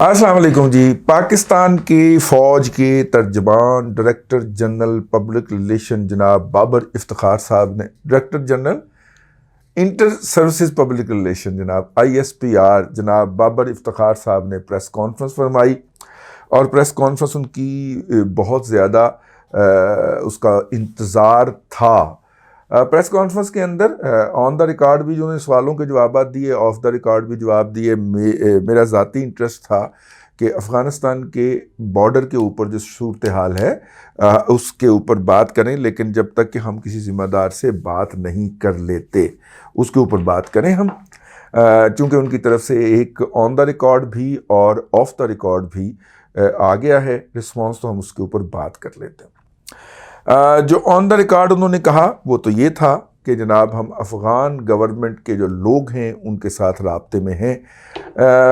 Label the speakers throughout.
Speaker 1: अस्सलाम वालेकुम जी। पाकिस्तान की फ़ौज के तर्जमान डायरेक्टर जनरल पब्लिक रिलेशन जनाब बाबर इफ्तिखार साहब ने, director general inter services public relation जनाब ISPR जनाब बाबर इफ्तिखार साहब ने प्रेस कॉन्फ्रेंस फरमाई। और प्रेस कॉन्फ्रेंस उनकी बहुत ज़्यादा उसका इंतज़ार था। प्रेस कॉन्फ्रेंस के अंदर ऑन द रिकॉर्ड भी जो उन्होंने सवालों के जवाब दिए, ऑफ द रिकॉर्ड भी जवाब दिए। मेरा ज़ाती इंटरेस्ट था कि अफ़गानिस्तान के बॉर्डर के ऊपर जो सूरत हाल है उसके ऊपर बात करें, लेकिन जब तक कि हम किसी ज़िम्मेदार से बात नहीं कर लेते उसके ऊपर बात करें हम, चूँकि उनकी तरफ से एक ऑन द रिकॉर्ड भी और ऑफ द रिकॉर्ड भी आ गया है रिस्पॉन्स, तो हम उसके ऊपर बात कर लेते हैं। जो ऑन द रिकॉर्ड उन्होंने कहा वो तो ये था कि जनाब हम अफ़गान गवर्नमेंट के जो लोग हैं उनके साथ राब्ते में हैं।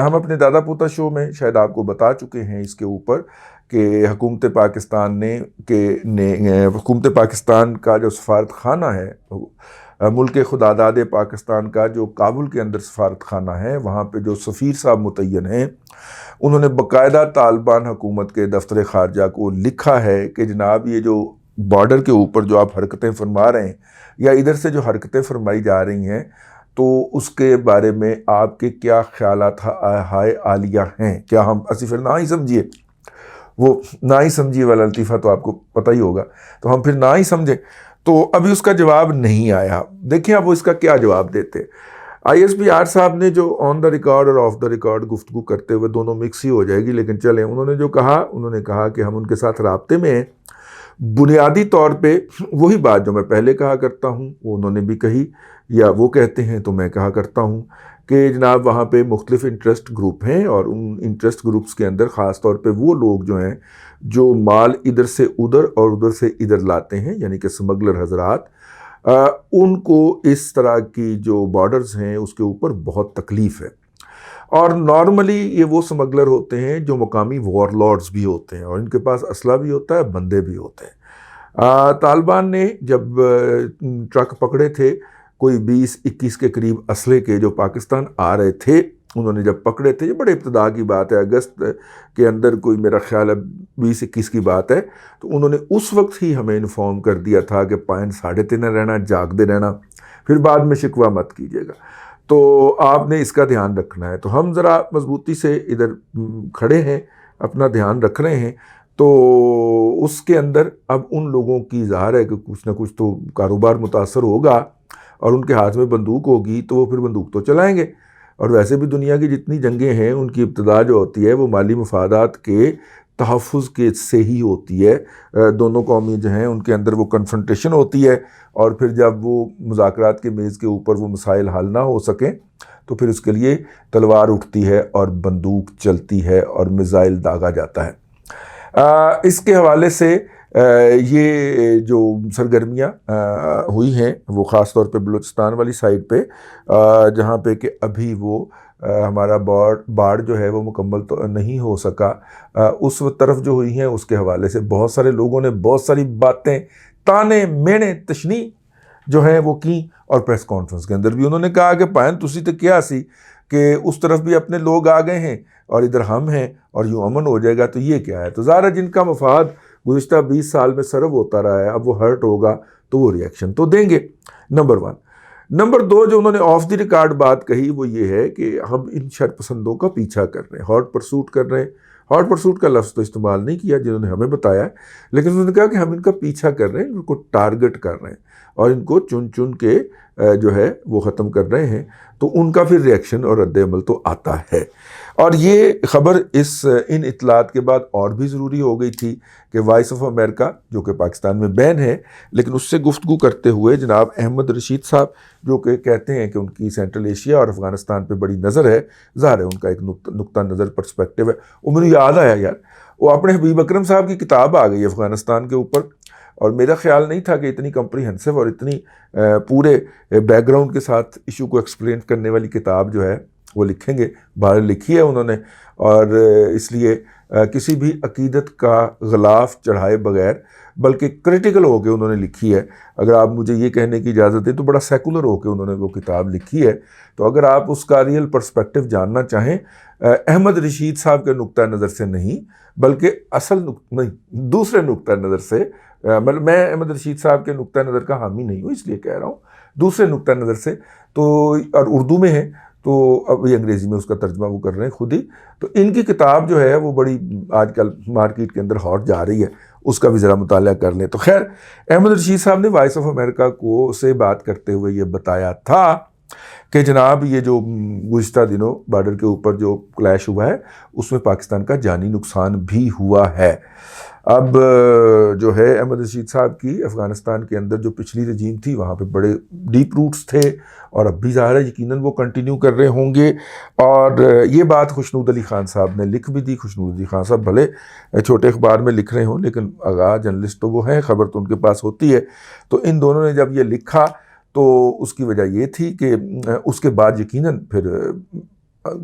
Speaker 1: हम अपने दादा पोता शो में शायद आपको बता चुके हैं इसके ऊपर कि हुकूमत पाकिस्तान का जो सफारत खाना है मुल्क खुदादाद पाकिस्तान का, जो काबुल के अंदर सफारत खाना है, वहाँ पे जो सफ़ीर साहब मुतय्यन हैं, उन्होंने बाकायदा तालिबान हुकूमत के दफ्तर ख़ारजा को लिखा है कि जनाब ये जो बॉर्डर के ऊपर जो आप हरकतें फरमा रहे हैं या इधर से जो हरकतें फरमाई जा रही हैं, तो उसके बारे में आपके क्या ख्यालात हाय आलिया हैं। क्या हम असी फिर ना ही समझिए, वो ना ही समझिए वाला लतीफ़ा तो आपको पता ही होगा, तो हम फिर ना ही समझें। तो अभी उसका जवाब नहीं आया। देखिए अब वो इसका क्या जवाब देते। ISPR साहब ने जो ऑन द रिकॉर्ड और ऑफ द रिकॉर्ड गुफ्तगू करते हुए दोनों मिक्स ही हो जाएगी, लेकिन चलें, उन्होंने जो कहा, उन्होंने कहा कि हम उनके साथ राब्ते में हैं। बुनियादी तौर पे वही बात जो मैं पहले कहा करता हूँ वो उन्होंने भी कही, या वो कहते हैं तो मैं कहा करता हूँ कि जनाब वहाँ पे मुख्तलिफ इंटरेस्ट ग्रुप हैं और उन इंटरेस्ट ग्रुप्स के अंदर ख़ास तौर पे वो लोग जो हैं जो माल इधर से उधर और उधर से इधर लाते हैं, यानी कि स्मगलर हजरात, उनको इस तरह की जो बॉर्डर्स हैं उसके ऊपर बहुत तकलीफ़ है। और नॉर्मली ये वो स्मगलर होते हैं जो मुकामी वॉरलॉर्ड्स भी होते हैं और इनके पास असला भी होता है, बंदे भी होते हैं। तालिबान ने जब ट्रक पकड़े थे, कोई 20-21 के करीब असले के जो पाकिस्तान आ रहे थे, उन्होंने जब पकड़े थे, ये बड़े इब्तिदा की बात है, अगस्त के अंदर कोई मेरा ख्याल है 20-21 की बात है, तो उन्होंने उस वक्त ही हमें इन्फॉर्म कर दिया था कि पॉइंट 3.5 रहना, जागते रहना, फिर बाद में शिकवा मत कीजिएगा, तो आपने इसका ध्यान रखना है। तो हम ज़रा मजबूती से इधर खड़े हैं, अपना ध्यान रख रहे हैं। तो उसके अंदर अब उन लोगों की ज़ाहिर है कि कुछ ना कुछ तो कारोबार मुतासर होगा और उनके हाथ में बंदूक होगी तो वो फिर बंदूक तो चलाएंगे। और वैसे भी दुनिया की जितनी जंगें हैं उनकी इब्तिदा जो होती है वो माली मफादात के तहफ़्फ़ुज़ के से ही होती है। दोनों कौमें जो हैं उनके अंदर वो कन्फ्रंटेशन होती है और फिर जब वो मुज़ाकरात के मेज़ के ऊपर वो मसाइल हल ना हो सकें तो फिर उसके लिए तलवार उठती है और बंदूक चलती है और मिसाइल दागा जाता है। इसके हवाले से ये जो सरगर्मियाँ हुई हैं वो ख़ास तौर पे बलूचिस्तान वाली साइड पे, जहाँ पे कि अभी वो हमारा बाढ़ जो है वो मुकम्मल तो नहीं हो सका, उस तरफ जो हुई हैं उसके हवाले से बहुत सारे लोगों ने बहुत सारी बातें, ताने मेने तशनी जो हैं वो की। और प्रेस कॉन्फ्रेंस के अंदर भी उन्होंने कहा कि पायन तुसी तो क्या सी कि उस तरफ भी अपने लोग आ गए हैं और इधर हम हैं और यूँ अमन हो जाएगा, तो ये क्या है। तो ज़ाहिर है जिनका मफाद गुज़िश्ता 20 साल में सर्व होता रहा है, अब वो हर्ट होगा तो वो रिएक्शन तो देंगे, नंबर 1। नंबर 2 जो उन्होंने ऑफ द रिकॉर्ड बात कही वो ये है कि हम इन शरपसंदों का पीछा कर रहे हैं, हॉट परसूट कर रहे हैं। हॉट परसूट का लफ्ज़ तो इस्तेमाल नहीं किया जिन्होंने हमें बताया है, लेकिन उन्होंने कहा कि हम इनका पीछा कर रहे हैं, इनको टारगेट कर रहे हैं और इनको चुन चुन के जो है वो ख़त्म कर रहे हैं। तो उनका फिर रिएक्शन और रद्द-ए-अमल तो आता है। और ये ख़बर इन इत्तलात के बाद और भी ज़रूरी हो गई थी कि वॉइस ऑफ अमेरिका जो कि पाकिस्तान में बैन है, लेकिन उससे गुफ्तगू करते हुए जनाब अहमद रशीद साहब जो कि कहते हैं कि उनकी सेंट्रल एशिया और अफ़गानिस्तान पे बड़ी नज़र है, ज़ाहिर है उनका एक नुक्ता नज़र पर्सपेक्टिव है। वो मुझे याद आया यार, वो अपने हबीब अकरम साहब की किताब आ गई अफ़गानिस्तान के ऊपर, और मेरा ख्याल नहीं था कि इतनी कम्प्रीहेंसिव और इतनी पूरे बैकग्राउंड के साथ इशू को एक्सप्लेन करने वाली किताब जो है वो लिखेंगे, बाहर लिखी है उन्होंने, और इसलिए किसी भी अकीदत का ग़िलाफ़ चढ़ाए बगैर बल्कि क्रिटिकल होकर उन्होंने लिखी है। अगर आप मुझे ये कहने की इजाज़त दें तो बड़ा सेकुलर होकर उन्होंने वो किताब लिखी है। तो अगर आप उसका रियल पर्सपेक्टिव जानना चाहें, अहमद रशीद साहब के नुक्ता नज़र से नहीं बल्कि दूसरे नुक्ता नज़र से, मतलब मैं अहमद रशीद साहब के नुक्ता नज़र का हामी नहीं हूँ इसलिए कह रहा हूँ, दूसरे नुक्ता नज़र से, तो और उर्दू में है, तो अब ये अंग्रेज़ी में उसका तर्जमा वो कर रहे हैं खुद ही। तो इनकी किताब जो है वो बड़ी आजकल मार्केट के अंदर हॉट जा रही है, उसका भी ज़रा मुताला कर लें। तो खैर, अहमद रशीद साहब ने वॉइस ऑफ अमेरिका को से बात करते हुए ये बताया था कि जनाब ये जो गुज़िश्ता दिनों बॉर्डर के ऊपर जो क्लैश हुआ है उसमें पाकिस्तान का जानी नुकसान भी हुआ है। अब जो है अहमद रशीद साहब की अफ़गानिस्तान के अंदर जो पिछली रजीम थी वहाँ पे बड़े डीप रूट्स थे और अब भी ज़ाहिर है यकीनन वो कंटिन्यू कर रहे होंगे। और ये बात खुशनूद अली ख़ान साहब ने लिख भी दी। खुशनूद अली ख़ान साहब भले छोटे अखबार में लिख रहे हों लेकिन आगाह जर्नलिस्ट तो वो हैं, ख़बर तो उनके पास होती है। तो इन दोनों ने जब ये लिखा तो उसकी वजह ये थी कि उसके बाद यकीनन फिर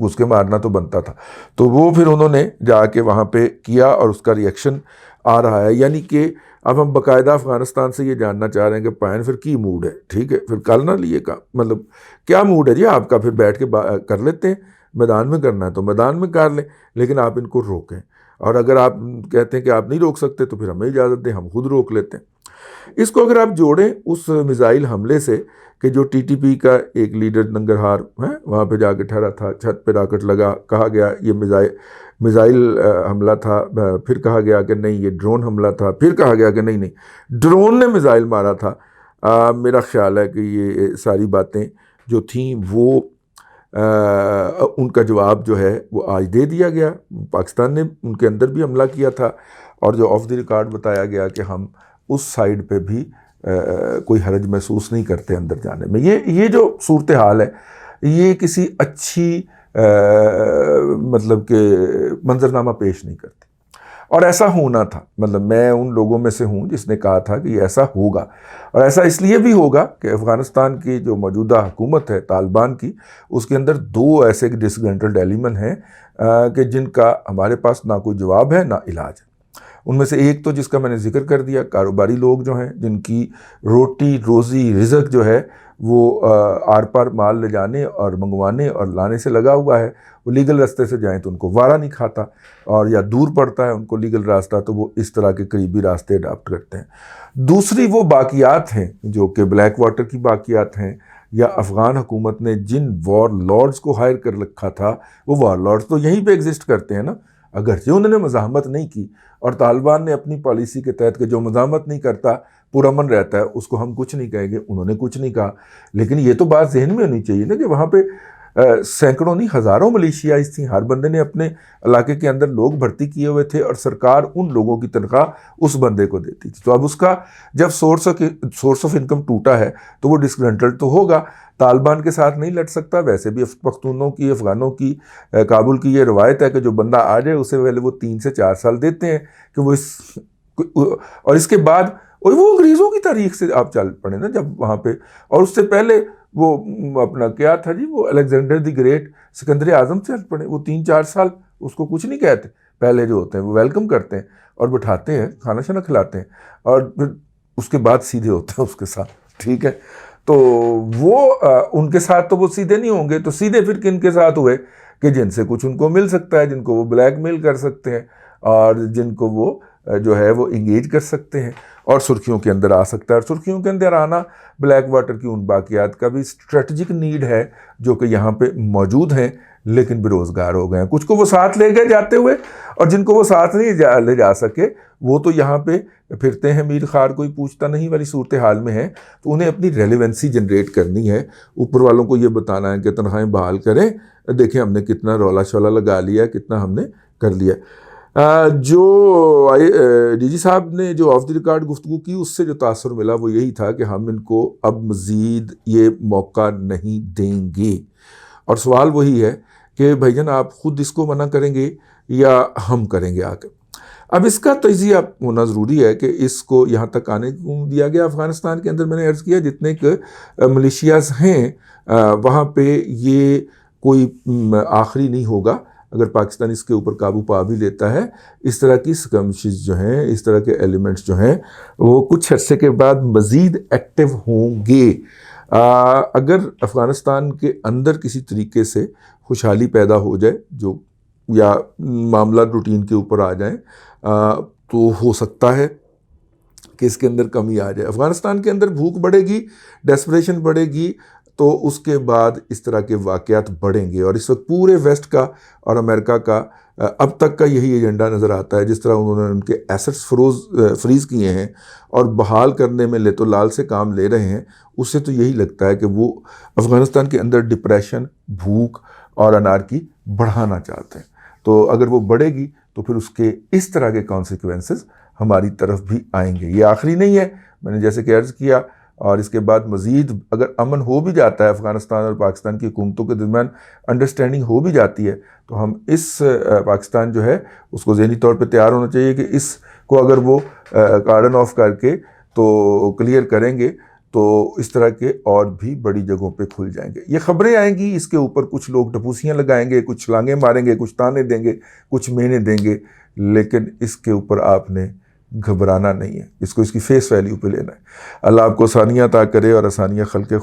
Speaker 1: उसके मारना तो बनता था, तो वो फिर उन्होंने जाके वहाँ पे किया और उसका रिएक्शन आ रहा है। यानी कि अब हम बाकायदा अफ़गानिस्तान से ये जानना चाह रहे हैं कि पायन फिर की मूड है, ठीक है, फिर कल ना लिए का मतलब क्या मूड है जी आपका, फिर बैठ के कर लेते हैं, मैदान में करना है तो मैदान में कर लें, लेकिन आप इनको रोकें। और अगर आप कहते हैं कि आप नहीं रोक सकते तो फिर हमें इजाज़त दें, हम खुद रोक लेते हैं। इसको अगर आप जोड़ें उस मिज़ाइल हमले से कि जो टीटीपी का एक लीडर नंगरहार है वहाँ पे जाके ठहरा था, छत पे रॉकेट लगा, कहा गया ये मिज़ाइल हमला था, फिर कहा गया कि नहीं ये ड्रोन हमला था, फिर कहा गया कि नहीं ड्रोन ने मिज़ाइल मारा था। मेरा ख्याल है कि ये सारी बातें जो थीं वो उनका जवाब जो है वो आज दे दिया गया। पाकिस्तान ने उनके अंदर भी हमला किया था और जो ऑफ द रिकॉर्ड बताया गया कि हम उस साइड पे भी कोई हरज महसूस नहीं करते अंदर जाने में। ये जो सूरत हाल है ये किसी अच्छी मतलब के मंजरनामा पेश नहीं करती और ऐसा होना था। मतलब मैं उन लोगों में से हूँ जिसने कहा था कि ऐसा होगा और ऐसा इसलिए भी होगा कि अफ़गानिस्तान की जो मौजूदा हुकूमत है तालिबान की, उसके अंदर दो ऐसे डिसग्रंटल्ड एलिमेंट हैं कि जिनका हमारे पास ना कोई जवाब है ना इलाज है। उनमें से एक तो जिसका मैंने जिक्र कर दिया, कारोबारी लोग जो हैं जिनकी रोटी रोज़ी रिज़्क जो है वो आर पार माल ले जाने और मंगवाने और लाने से लगा हुआ है। वो लीगल रास्ते से जाएं तो उनको वारा नहीं खाता और या दूर पड़ता है उनको लीगल रास्ता, तो वो इस तरह के करीबी रास्ते अडॉप्ट करते हैं। दूसरी वो बाकियात हैं जो कि ब्लैक वाटर की बाकियात हैं या अफ़गान हुकूमत ने जिन वॉर लॉर्ड्स को हायर कर रखा था वो वॉर लॉर्ड्स तो यहीं पे एग्जिस्ट करते हैं ना। अगरचे उन्होंने मज़ाहमत नहीं की और तालिबान ने अपनी पॉलिसी के तहत कि जो मज़ाहमत नहीं करता पुरअमन रहता है उसको हम कुछ नहीं कहेंगे, उन्होंने कुछ नहीं कहा। लेकिन ये तो बात जहन में होनी चाहिए ना कि वहाँ पे सैकड़ों नहीं हज़ारों मलेशियाज़ थी, हर बंदे ने अपने इलाके के अंदर लोग भर्ती किए हुए थे और सरकार उन लोगों की तनख्वाह उस बंदे को देती थी। तो अब उसका जब सोर्स ऑफ इनकम टूटा है तो वो डिसग्रंटल्ड तो होगा, तालिबान के साथ नहीं लड़ सकता। वैसे भी पख्तूनों की अफ़गानों की काबुल की ये रवायत है कि जो बंदा आ जाए उसे पहले वो 3 से 4 साल देते हैं कि वो और इसके बाद और वो अंग्रेज़ों की तारीख से आप चल पड़े ना जब वहाँ पे, और उससे पहले वो अपना क्या था जी, वो अलेक्जेंडर द ग्रेट सिकंदर आज़म चल पड़े, वो 3-4 साल उसको कुछ नहीं कहते। पहले जो होते हैं वो वेलकम करते हैं और बिठाते हैं, खाना शाना खिलाते हैं और फिर उसके बाद सीधे होते हैं उसके साथ, ठीक है। तो वो उनके साथ तो वो सीधे नहीं होंगे, तो सीधे फिर किन के साथ हुए कि जिनसे कुछ उनको मिल सकता है, जिनको वो ब्लैकमेल कर सकते हैं और जिनको वो जो है वो इंगेज कर सकते हैं और सुर्खियों के अंदर आ सकता है। और सुर्खियों के अंदर आना ब्लैक वाटर की उन बाकियात का भी स्ट्रेटजिक नीड है जो कि यहाँ पे मौजूद हैं लेकिन बेरोज़गार हो गए हैं। कुछ को वो साथ ले गए जाते हुए और जिनको वो साथ नहीं ले जा सके वो तो यहाँ पे फिरते हैं, मीर खार कोई पूछता नहीं वाली सूरत हाल में है। तो उन्हें अपनी रेलेवेंसी जनरेट करनी है, ऊपर वालों को ये बताना है कि तनख्वाहें बहाल करें, देखें हमने कितना रौला शौला लगा लिया, कितना हमने कर लिया। जो डीजी साहब ने जो ऑफ द रिकॉर्ड गुफ्तगू की उससे जो तासुर मिला वो यही था कि हम इनको अब मज़ीद ये मौका नहीं देंगे। और सवाल वही है कि भाईजान आप ख़ुद इसको मना करेंगे या हम करेंगे आकर। अब इसका तजिया होना ज़रूरी है कि इसको यहाँ तक आने को दिया गया। अफ़गानिस्तान के अंदर मैंने अर्ज़ किया जितने मलेशियाज़ हैं वहाँ पे ये कोई आखिरी नहीं होगा अगर पाकिस्तान इसके ऊपर काबू पा भी लेता है। इस तरह की स्कम्शिश जो हैं, इस तरह के एलिमेंट्स जो हैं, वो कुछ अर्से के बाद मज़ीद एक्टिव होंगे। अगर अफ़गानिस्तान के अंदर किसी तरीके से खुशहाली पैदा हो जाए जो, या मामला रूटीन के ऊपर आ जाए, तो हो सकता है कि इसके अंदर कमी आ जाए। अफ़गानिस्तान के अंदर भूख बढ़ेगी, डेस्परेशन बढ़ेगी, तो उसके बाद इस तरह के वाक़यात बढ़ेंगे। और इस वक्त पूरे वेस्ट का और अमेरिका का अब तक का यही एजेंडा नज़र आता है। जिस तरह उन्होंने उनके एसेट्स फ्रीज़ किए हैं और बहाल करने में ले तो लाल से काम ले रहे हैं, उससे तो यही लगता है कि वो अफ़गानिस्तान के अंदर डिप्रेशन, भूख और अनारकी बढ़ाना चाहते हैं। तो अगर वो बढ़ेगी तो फिर उसके इस तरह के कॉन्सिक्वेंसेस हमारी तरफ भी आएंगे। ये आखिरी नहीं है, मैंने जैसे कि अर्ज़ किया। और इसके बाद मज़ीद अगर अमन हो भी जाता है, अफ़गानिस्तान और पाकिस्तान की हुकूमतों के दरमियान अंडरस्टैंडिंग हो भी जाती है, तो हम इस पाकिस्तान जो है उसको ज़हनी तौर पे तैयार होना चाहिए कि इसको अगर वो कार्डन ऑफ करके तो क्लियर करेंगे तो इस तरह के और भी बड़ी जगहों पे खुल जाएंगे। ये ख़बरें आएंगी, इसके ऊपर कुछ लोग टपूसियाँ लगाएंगे, कुछ छलांगे मारेंगे, कुछ ताने देंगे, कुछ मेने देंगे, लेकिन इसके ऊपर आपने घबराना नहीं है, इसको इसकी फेस वैल्यू पे लेना है। अल्लाह आपको आसानियाँ अता करे और आसानियाँ खल्क़े